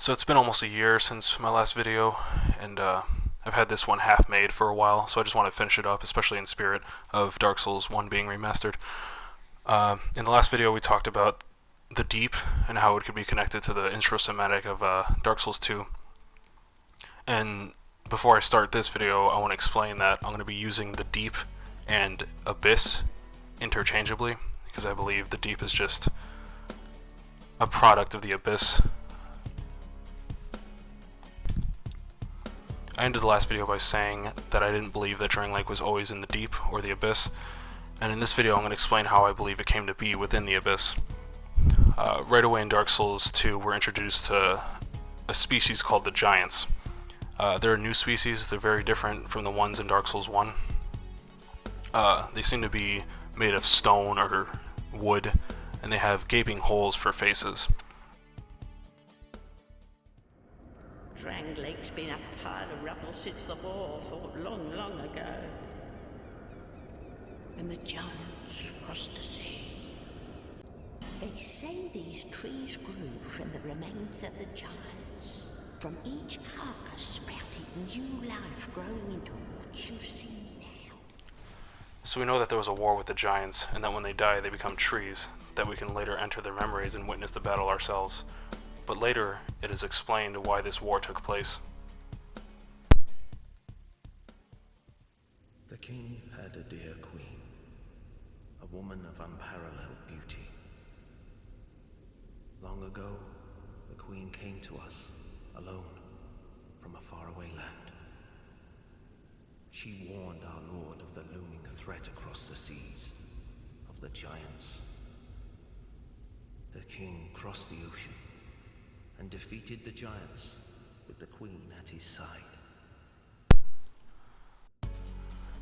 So it's been almost a year since my last video, and I've had this one half made for a while, so I just want to finish it up, especially in spirit of Dark Souls 1 being remastered. In the last video we talked about the Deep and how it could be connected to the intro cinematic of Dark Souls 2. And before I start this video, I want to explain that I'm going to be using the Deep and Abyss interchangeably, because I believe the Deep is just a product of the Abyss. I ended the last video by saying that I didn't believe that Drangleic was always in the Deep or the Abyss, and in this video I'm going to explain how I believe it came to be within the Abyss. Right away in Dark Souls 2 we're introduced to a species called the Giants. They're a new species, they're very different from the ones in Dark Souls 1. They seem to be made of stone or wood, and they have gaping holes for faces. Drangleic's been a pile of rubble since the war fought long, long ago. And the giants crossed the sea. They say these trees grew from the remains of the giants. From each carcass sprouted new life growing into what you see now. So we know that there was a war with the giants, and that when they die they become trees, that we can later enter their memories and witness the battle ourselves. But later, it is explained why this war took place. The king had a dear queen, a woman of unparalleled beauty. Long ago, the queen came to us, alone, from a faraway land. She warned our lord of the looming threat across the seas, of the giants. The king crossed the ocean and defeated the giants with the queen at his side.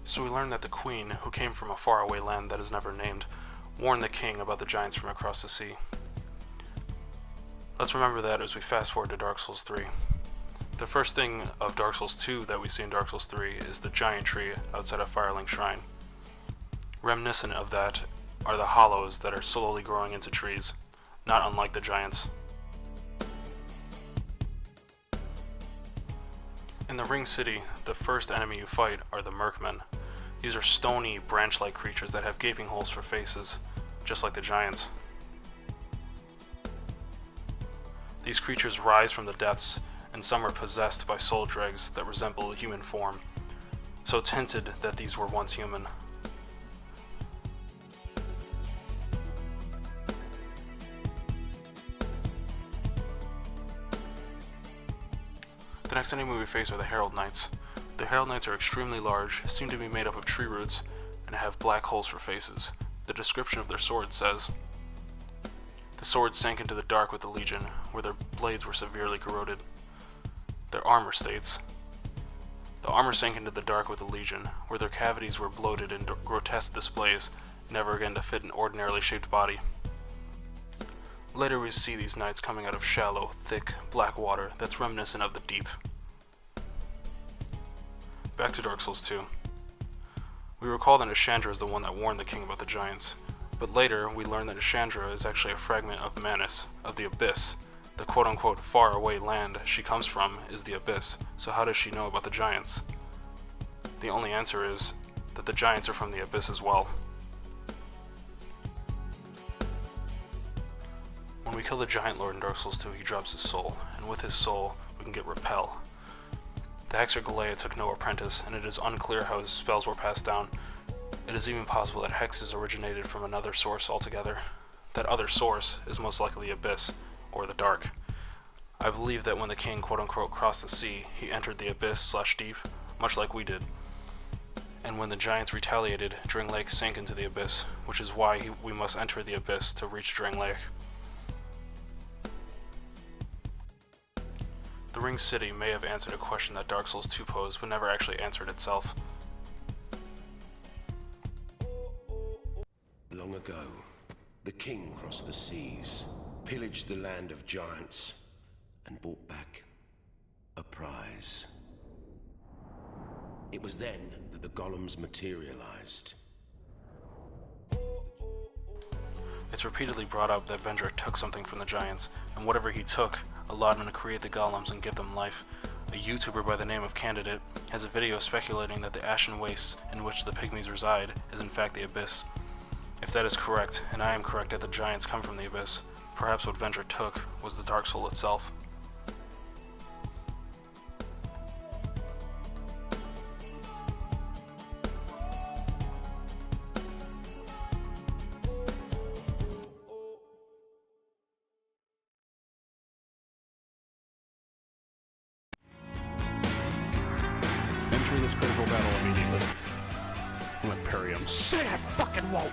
So we learn that the queen, who came from a faraway land that is never named, warned the king about the giants from across the sea. Let's remember that as we fast forward to Dark Souls 3. The first thing of Dark Souls 2 that we see in Dark Souls 3 is the giant tree outside of Firelink Shrine. Reminiscent of that are the hollows that are slowly growing into trees, not unlike the giants. In the Ring City, the first enemy you fight are the Mercmen. These are stony, branch-like creatures that have gaping holes for faces, just like the giants. These creatures rise from the depths, and some are possessed by soul dregs that resemble a human form, so it's hinted that these were once human. The next enemy we face are the Herald Knights. The Herald Knights are extremely large, seem to be made up of tree roots, and have black holes for faces. The description of their swords says, "The swords sank into the dark with the Legion, where their blades were severely corroded." Their armor states, "The armor sank into the dark with the Legion, where their cavities were bloated in grotesque displays, never again to fit an ordinarily shaped body." Later we see these knights coming out of shallow, thick, black water that's reminiscent of the Deep. Back to Dark Souls 2. We recall that Ashandra is the one that warned the king about the giants, but later we learn that Ashandra is actually a fragment of Manus, of the Abyss. The quote-unquote far-away land she comes from is the Abyss, so how does she know about the giants? The only answer is that the giants are from the Abyss as well. When we kill the Giant Lord in Dark Souls 2, he drops his soul, and with his soul, we can get Repel. The Hexer Galea took no apprentice, and it is unclear how his spells were passed down. It is even possible that hexes originated from another source altogether. That other source is most likely the Abyss, or the Dark. I believe that when the king quote-unquote crossed the sea, he entered the Abyss/Deep, much like we did. And when the giants retaliated, Drangleic sank into the Abyss, which is why we must enter the Abyss to reach Drangleic. The Ring City may have answered a question that Dark Souls 2 posed, but never actually answered itself. Long ago, the king crossed the seas, pillaged the land of giants, and brought back a prize. It was then that the golems materialized. It's repeatedly brought up that Vendrick took something from the Giants, and whatever he took, allowed him to create the golems and give them life. A YouTuber by the name of Candidate has a video speculating that the ashen wastes in which the pygmies reside is in fact the Abyss. If that is correct, and I am correct that the giants come from the Abyss, perhaps what Venture took was the Dark Soul itself. Enter this critical battle immediately. I'm gonna parry him. Say I fucking won't!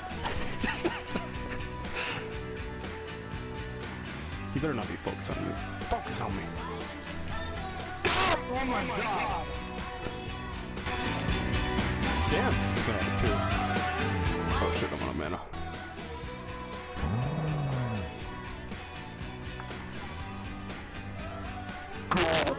You better not be focused on you. Focus on me. Oh my god! Damn! He's gonna have two. Oh shit, I'm on a mana. God.